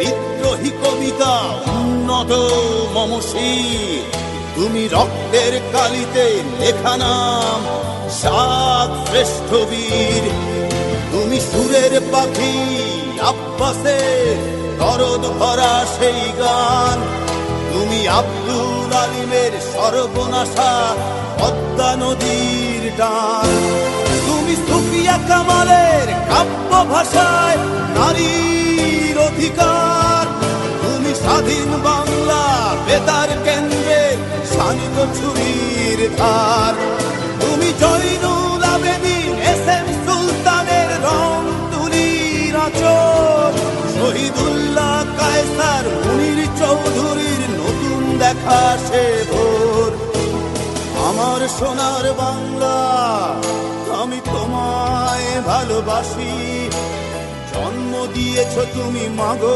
বিদ্রোহী কবিতা উন্নত মমশির, তুমি রক্তের কালিতে লেখা নাম সাত শ্রেষ্ঠ বীর। তুমি সুরের পাখি আব্বাসের দরদ ভরা সেই গান, তুমি আব্দুল আলিমের সর্বনাশা পদ্মা নদীর টান। তুমি সুফিয়া কামালের কাব্য ভাষায় নারীর অধিকার, তুমি স্বাধীন বাংলা বেতার কেন্দ্রের শানিত ছুরির ধার। তুমি জয়নুল আবেদিন এস এম সুলতানের রং তুলির আঁচল, শহীদুল্লাহ কায়সার মুনির চৌধুরীর নতুন দেখা সে ভোর। আমার সোনার বাংলা আমি তোমায় ভালোবাসি, জন্ম দিয়েছ তুমি মাগো